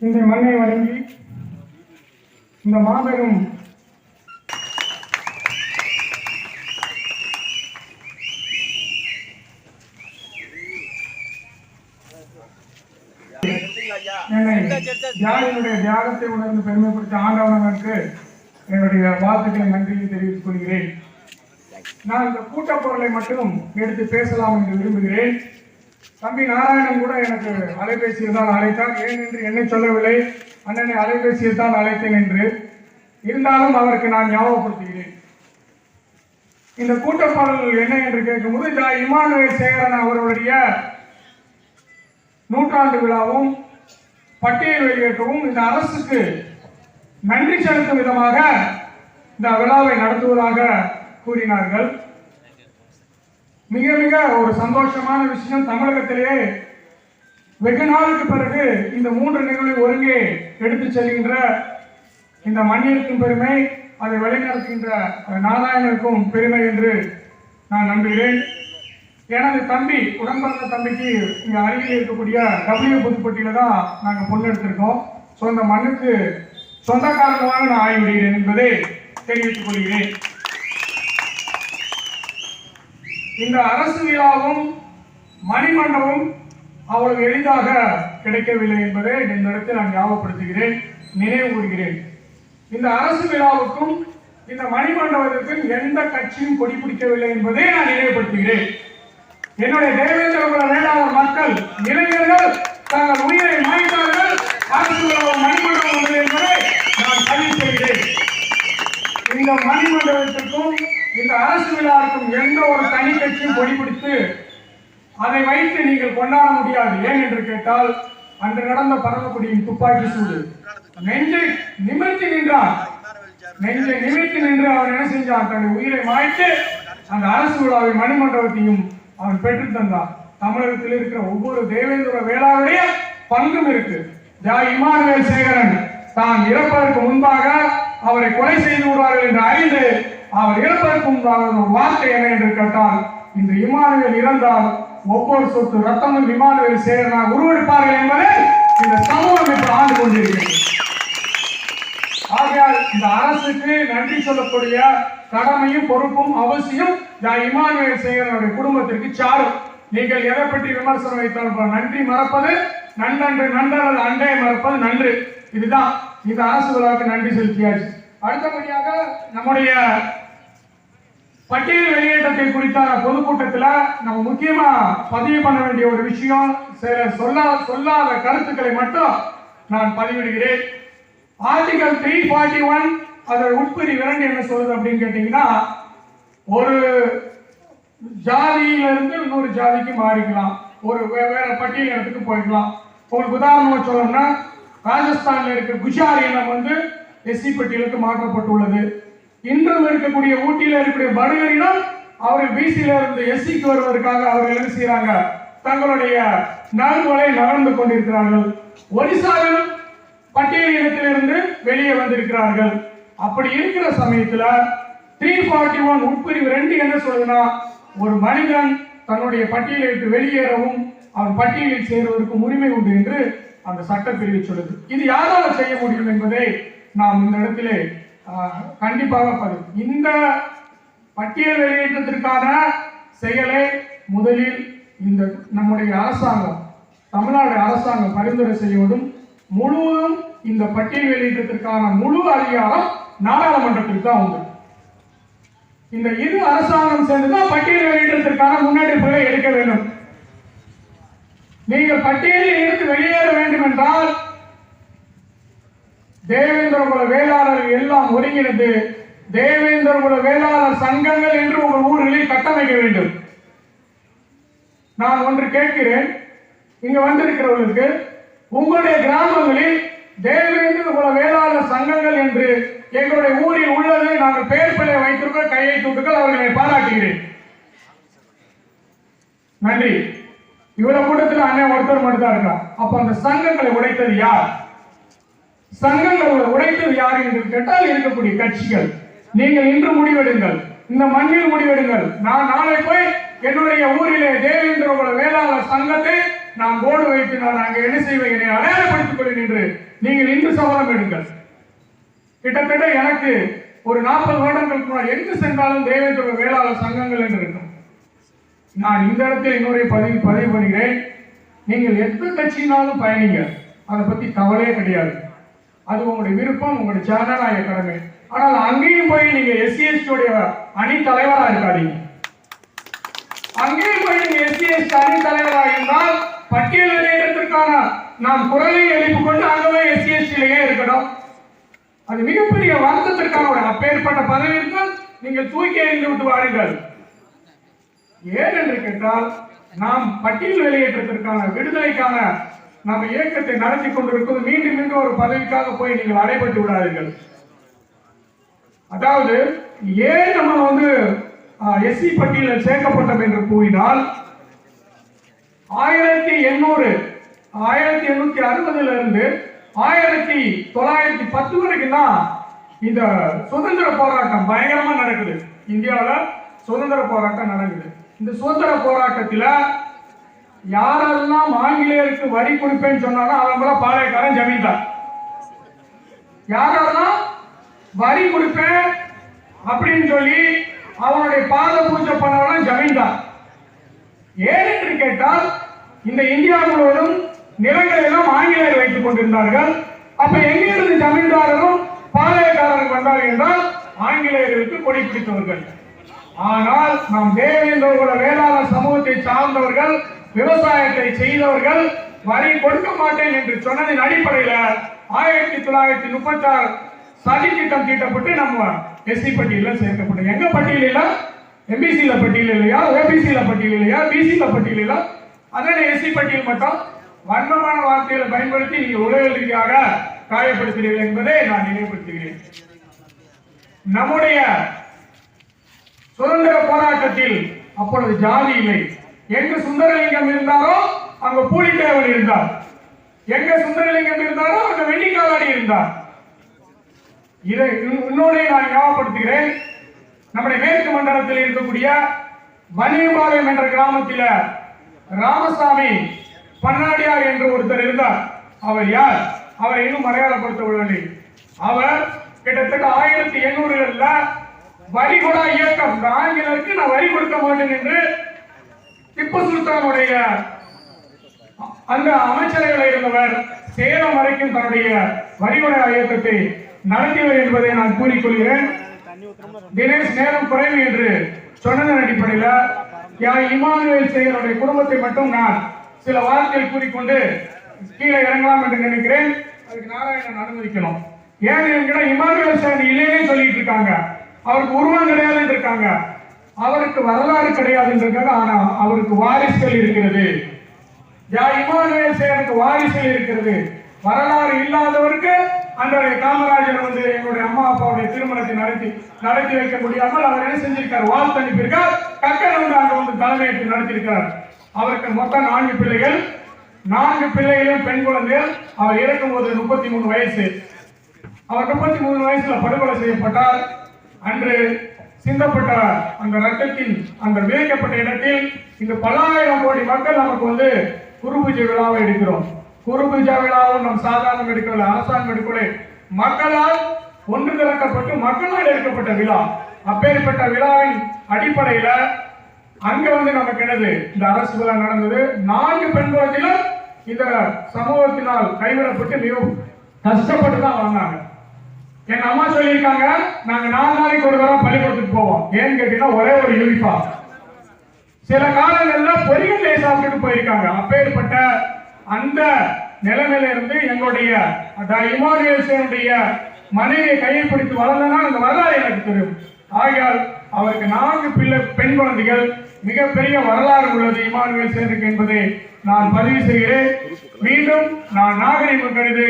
இந்த மண்ணை வழங்கி இந்த மாபெரும் தியாகினுடைய தியாகத்தை உணர்ந்து பெருமைப்படுத்த ஆண்டவனுக்கு என்னுடைய வாழ்த்துக்களை நன்றியை தெரிவித்துக் கொள்கிறேன். நான் இந்த கூட்டப்பொருளை மட்டும் எடுத்து பேசலாம் என்று விரும்புகிறேன். தம்பி நாராயணன் கூட எனக்கு அலைபேசியில் தான் அழைத்தார். ஏன் என்று என்னை சொல்லவில்லை, அண்ணனை அலைபேசியில் தான் அழைத்தேன் என்று. இருந்தாலும் அவருக்கு நான் ஞாபகப்படுத்துகிறேன். இந்த கூட்டப்பொருள் என்ன என்று கேட்கும்போது இமானுவேல் சேகரன் அவர்களுடைய நூற்றாண்டு விழாவும் பட்டியல் வெளியேற்றவும் இந்த அரசுக்கு நன்றி செலுத்தும் விதமாக இந்த விழாவை நடத்துவதாக கூறினார்கள். மிக மிக ஒரு சந்தோஷமான விஷயம். தமிழகத்திலேயே வெகு நாளுக்கு பிறகு இந்த 3 நிகழ்வை ஒருங்கே எடுத்துச் செல்கின்ற இந்த மண்ணிற்கும் பெருமை, அதை வழிநடத்துகின்ற நாராயணனுக்கும் பெருமை என்று நான் நம்புகிறேன். எனது தம்பி, உடன்பிறந்த தம்பிக்கு இங்க அருகில் இருக்கக்கூடிய புதுப்பட்டியில தான் நாங்கள் பொண்ணு எடுத்திருக்கோம். ஸோ இந்த மண்ணுக்கு சொந்தக்காரங்களாக நான் ஆகிவிடுகிறேன் என்பதை தெரிவித்துக் கொள்கிறேன். இந்த அரசு விழாவும் மணிமண்டபம் அவ்வளவு எளிதாக கிடைக்கவில்லை என்பதை இந்த இடத்தில் நான் ஞாபகப்படுத்துகிறேன், நினைவு கூறுகிறேன். இந்த அரசு விழாவுக்கும் இந்த மணிமண்டபத்திற்கும் எந்த கட்சியும் கொடி பிடிக்கவில்லை என்பதை நான் நினைவுபடுத்துகிறேன். என்னுடைய தேவேந்திர குல வேளாளர் மக்கள், இளைஞர்கள் தங்கள் உயிரை மாய்த்தார்கள். அரசு விழாவும் மணிமண்டபம் என்பதை நான் பதிவு செய்கிறேன். இந்த மணிமண்டபத்திற்கும் இந்த அரசு விழாவுக்கும் எந்த ஒரு தனி கட்சியும் கொடி பிடித்து அதை வைத்து நீங்கள் கொண்டாட முடியாது. ஏன் என்று கேட்டால், அன்று நடந்த பரமக்குடியின் துப்பாக்கி சூடு நெஞ்சை நிமிர்த்தி நின்றான். நெஞ்சை நிமிர்த்தி நின்று அவன் என்ன செஞ்சான்? தன்னுடைய உயிரை மாய்த்து அந்த அரசு விழாவை மணிமண்டபத்தையும் அவன் பெற்று தந்தான். தமிழகத்தில் இருக்கிற ஒவ்வொரு தேவேந்திர வேளாளுடைய பங்கும் இருக்கு. இமானுவேல் சேகரன் தான் இறப்பதற்கு முன்பாக அவரை கொலை செய்து விடுவார்கள் என்று அறிந்து அவர் இறப்பதற்கு முன்பாக ஒரு வார்த்தை என்ன என்று கேட்டால், இந்த இமானுவேல் இறந்தால் ஒவ்வொரு சொத்து ரத்தமும் இமானுவேல் சேகரனாக உருவெடுப்பார்கள் என்பதை இந்த சமூகம் இப்ப ஆண்டு கொண்டிருக்கிறது. ஆகையால் இந்த அரசுக்கு நன்றி சொல்லக்கூடிய கடமையும் பொறுப்பும் அவசியம் இமானுவேல் சேகரனுடைய குடும்பத்திற்கு சாரும். நீங்கள் எதை பற்றி விமர்சனம் வைத்தால் நன்றி மறப்பது நன்றன்று, நன்றல் அண்டை மறப்பது நன்று. இதுதான் இந்த அரசு விழாவுக்கு நன்றி செலுத்தியாச்சு. அடுத்தபடியாக நம்முடைய பட்டியல் வெளியேற்றத்தை குறித்த பொதுக்கூட்டத்தில் நம்ம முக்கியமா பதிவு பண்ண வேண்டிய ஒரு விஷயம், சொல்லாத கருத்துக்களை மட்டும் நான் பதிவிடுகிறேன். ஆர்டிகல் 341 அதோட உட்பிரி 2 என்ன சொல்லுது அப்படின்னு கேட்டீங்கன்னா, ஒரு ஜாதியிலிருந்து இன்னொரு ஜாதிக்கு மாறிக்கலாம், ஒரு வேற பட்டியல் இடத்துக்கு போய்க்கலாம். உங்களுக்கு உதாரணமா சொல்லணும்னா, ராஜஸ்தான்ல இருக்கிற குஜார் இனம் எஸ்சி பட்டியலுக்கு மாற்றப்பட்டுள்ளது. இன்றும் இருக்கக்கூடிய ஊட்டியில இருக்கக்கூடிய படுகரினம் அவர்கள் பிசியில இருந்து எஸ்சிக்கு வருவதற்காக அவர்கள் என்ன செய்யறாங்க? தங்களுடைய நலன்களை நகர்ந்து கொண்டிருக்கிறார்கள். ஒடிசாவில் பட்டியல் இனத்திலிருந்து வெளியே வந்திருக்கிறார்கள். அப்படி இருக்கிற சமயத்துல 341 உட்பிரிவு 2 என்ன சொல்லுதுன்னா, ஒரு மனிதன் தன்னுடைய பட்டியலை விட்டு வெளியேறவும் அவன் பட்டியலில் சேருவதற்கு உரிமை உண்டு என்று அந்த சட்டப்பிரிவு சொல்லுது. இது யாரால் செய்ய முடியும் என்பதை நாம் இந்த இடத்திலே கண்டிப்பாக இந்த பட்டியல் வெளியேற்றத்திற்கான செயலை முதலில் இந்த நம்முடைய அரசாங்கம், தமிழ்நாடு அரசாங்கம் பரிந்துரை செய்வதும் முழுவதும் இந்த பட்டியல் வெளியேற்றத்திற்கான முழு அதிகாரம் நாடாளுமன்றத்திற்கு தான் உண்டு. இந்த இரு அரசாங்கம் சேர்ந்துதான் பட்டியல் வெளியேற்றத்திற்கான முன்னெடுப்புகளை எடுக்க வேண்டும். நீங்கள் பட்டியலில் இருந்து வெளியேற வேண்டும் என்றால் தேவேந்திர குல வேளாளர்கள் எல்லாம் ஒருங்கிணைந்து தேவேந்திர குல வேளாளர் சங்கங்கள் என்று உங்கள் ஊர்களில் கட்டமைக்க வேண்டும். நான் ஒன்று கேட்கிறேன், இங்க வந்திருக்கிறவர்களுக்கு, உங்களுடைய கிராமங்களில் தேவேந்திர குல வேளாளர் சங்கங்கள் என்று எங்களுடைய ஊரில் உள்ளது, நாங்கள் பெயர் பிள்ளை வைத்திருக்க கையை தூட்டுகள், அவர்களை பாராட்டுகிறேன். நன்றி. இவ்வளவு கூட்டத்தில் அண்ணன் ஒருத்தர் மட்டும் தான் இருக்கான். அப்ப அந்த சங்கங்களை உடைத்தது யார்? சங்கங்களை உடைத்தது யார் என்று கேட்டால் இருக்கக்கூடிய கட்சிகள். நீங்கள் இன்று முடிவெடுங்கள், இந்த மண்ணில் முடிவெடுங்கள். நான் நாளை போய் என்னுடைய ஊரிலே தேவேந்திர குல வேளாளர் சங்கத்தை நான் போர்டு வைத்து நான் அங்கே என்ன செய்வேன், என்னை அடையாளப்படுத்திக் கொள்வேன் என்று நீங்கள் இன்று சபதம் எடுங்கள். கிட்டத்தட்ட எனக்கு ஒரு 40 வருடங்களுக்கு முன்னாடி எங்கு சென்றாலும் தேவேந்திர வேளாளர் சங்கங்கள் என்று இருக்கும். நான் இந்த இடத்தில் இன்னொரு பதிவு பண்ணுகிறேன். நீங்கள் எந்த கட்சியினாலும் பயணிங்க, அதை பத்தி கவலையே கிடையாது. அது உங்களுடைய விருப்பம், உங்களுடைய ஜனநாயக கடமை. ஆனால் அங்கேயும் போய் நீங்க SC/ST அணி தலைவரா இருக்காதீங்க. அங்கேயும் போய் நீங்க SC/ST அணி தலைவராக இருந்தால் பட்டியல் வெளியிடத்திற்கான நாம் குரலை எழுப்பிக் கொண்டு அங்கவே SC/ST இருக்கணும். அது மிகப்பெரிய வருத்தத்திற்கான ஒரு அப்பேற்பட்ட பதவி இருந்தால் நீங்கள் தூக்கி எறிந்து விட்டு வாருங்கள். ஏன் என்று கேட்டால், நாம் பட்டியல் வெளியேற்றத்திற்கான விடுதலைக்கான நம்ம இயக்கத்தை நடத்தி கொண்டிருப்பது மீண்டும் மீண்டும் ஒரு பதவிக்காக போய் நீங்கள் அடைபட்டு விடாதீர்கள். அதாவது ஏன் நம்ம SC பட்டியலில் சேர்க்கப்பட்டோம் என்று கூறினால், 1860 இருந்து 1910 வரைக்கும் தான் இந்த சுதந்திர போராட்டம் பயங்கரமா நடக்குது. இந்தியாவில் சுதந்திர போராட்டம் நடக்குது. இந்த சுதந்திர போராட்டத்தில் யாரெல்லாம் ஆங்கிலேயருக்கு வரி கொடுப்பேன்னு சொன்னாலும் அவங்கள பாளையக்காரன் ஜமீன்தார். யாரெல்லாம் வரி கொடுப்பேன் அப்படின்னு சொல்லி அவனுடைய பாத பூஜை பண்ணவனும் ஜமீன்தார். ஏன் என்று கேட்டால், இந்த இந்தியா முழுவதும் நிலங்களை எல்லாம் ஆங்கிலேயர் வைத்துக் கொண்டிருந்தார்கள். அப்ப எங்கிருந்து ஜமீன்தாரரும் பாளையக்காரருக்கு வந்தார்கள் என்றால் ஆங்கிலேயர்களுக்கு கொடி பிடித்தவர்கள். ஆனால் நாம் தேவேந்திர குல வேளாளர் சமூகத்தை சார்ந்தவர்கள், விவசாயத்தை செய்தவர்கள் வரி கொடுக்க மாட்டேன் என்று சொன்னதின் அடிப்படையில் 1936 சதி திட்டம் தீட்டப்பட்டு நம்ம SC பட்டியலில் சேர்க்கப்பட்டோம். எங்க பட்டியலில்? MBC பட்டியல் இல்லையா, OBC பட்டியல் இல்லையா, BC பட்டியல் இல்ல, அதனால SC பட்டியல் மட்டும் வன்மமான வார்த்தைகளை பயன்படுத்தி நீங்கள் உளவியல் ரீதியாக காயப்படுத்துகிறீர்கள் என்பதை நான் நினைவுபடுத்துகிறேன். நம்முடைய சுதந்திர போராட்டத்தில் அப்பொழுது ஜாதி இல்லை. எங்க சுந்தரலிங்கம் இருந்தாரோ அங்க பூலித்தேவன் இருந்தார். எங்க சுந்தரலிங்கம் இருந்தாரோ அங்க வெள்ளிக்காலாடி இருந்தார். இதை இன்னொரு நான் ஞாபகப்படுத்துகிறேன். நம்முடைய மேற்கு மண்டலத்தில் இருக்கக்கூடிய வன்னியம்பாளையம் என்ற கிராமத்தில் ராமசாமி பன்னாடியார் என்று ஒருத்தர் இருந்தார். அவர் யார்? அவர் இன்னும் அடையாளப்படுத்தவில்லை. அவர் கிட்டத்தட்ட 1800களில் வரிகொடா இயக்கம், ஆங்கிலருக்கு நான் வரி கொடுக்க மாட்டேன் என்று திப்பு சுல்தானுடைய அந்த அமைச்சரவையில் இருந்தவர் சேலம் வரைக்கும் தன்னுடைய வரிகொடா இயக்கத்தை நடத்தியவர் என்பதை நான் கூறிக்கொள்கிறேன். தினேஷ் நேரம் குறைவு என்று சொன்னதன் அடிப்படையில் இமானுவேல் சேகருடைய குடும்பத்தை மட்டும் நான் சில வார்த்தைகள் கூறிக்கொண்டு கீழே இறங்கலாம் என்று நினைக்கிறேன். அதுக்கு நாராயணன் அனுமதிக்கணும். ஏன் என்கிட்ட இமானுவேல் சேகர் இல்லையே சொல்லிட்டு இருக்காங்க. அவருக்கு உருவம் கிடையாதுன்னு இருக்காங்க, அவருக்கு வரலாறு கிடையாதுன்னு இருக்காங்க. ஆனா அவருக்கு வாரிசுகள் இருக்கிறது. இமானுவேல் சேகருக்கு வாரிசுகள் இருக்கிறது. வரலாறு இல்லாதவருக்கு அன்றைய காமராஜர் எங்களுடைய அம்மா அப்பாவுடைய திருமணத்தை நடத்தி வைக்க முடியாமல் அவர் என்ன செஞ்சிருக்கார், வாழ்த்து அனுப்பியிருக்கார். கக்கன் அங்க தலைமையேற்று நடத்தியிருக்கிறார். அவருக்கு மொத்தம் 4 பிள்ளைகள். 4 பிள்ளைகளும் பெண் குழந்தைகள். அவர் இறக்கும் போது 33 வயசு. அவர் 33 வயசுல படுகொலை செய்யப்பட்டார். அன்று சிந்தப்பட்ட அந்த ரத்தத்தின் அந்த விதைக்கப்பட்ட இடத்தில் இந்த பல ஆயிரம் கோடி மக்கள் நமக்கு குருபூஜை விழாவை எடுக்கிறோம். குருபூஜை விழாவும் நம் சாதாரண எடுக்கவில்லை, அரசாங்கம் எடுக்கவில்லை, மக்களால் ஒன்று திரட்டப்பட்டு மக்களால் எடுக்கப்பட்ட விழா. அப்பேற்பட்ட விழாவின் அடிப்படையில அங்க நமக்கு என்னது இந்த அரசு விழா நடந்தது. 4 பெண் குழந்தைகளும் இந்த சமூகத்தினால் கைவிடப்பட்டு மிகவும் கஷ்டப்பட்டு தான் வந்தாங்க. எங்க அம்மா சொல்லியிருக்காங்க, நாங்க 4 நாளைக்கு ஒரு தடவை பள்ளிக்கூடத்துக்கு போவோம். ஏன்னு கேட்டீங்கன்னா ஒரே ஒரு யூனிஃபார்ம். சில காலங்கள்ல பொறிகளை சாப்பிட்டுட்டு போயிருக்காங்க. அப்பேற்பட்ட அந்த நிலைமையில இருந்து எங்களுடைய இமானுவேல் மனைவியை கையைப்பிடித்து வளர்ந்தனா அந்த வரலாறு எனக்கு தெரியும். ஆகையால் அவருக்கு 4 பெண் குழந்தைகள், மிகப்பெரிய வரலாறு உள்ளது இமானுவேல் சேகருக்கு என்பதை நான் பதிவு செய்கிறேன். மீண்டும் நான் நாகரிகம் கருது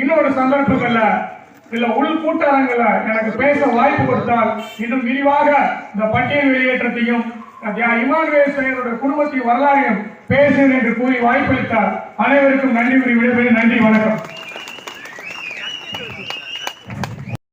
இன்னொரு சந்தர்ப்பங்கள்ல இல்ல உள் கூட்டரங்கில் எனக்கு பேச வாய்ப்பு கொடுத்தால் இன்னும் விரிவாக இந்த பட்டியல் வெளியேற்றத்தையும் இமானுவேல் சேகருடைய குடும்பத்தின் வரலாறையும் பேசுகிறேன் என்று கூறி வாய்ப்பளித்தார். அனைவருக்கும் நன்றி கூறி விடைபெறுகிறேன். நன்றி, வணக்கம்.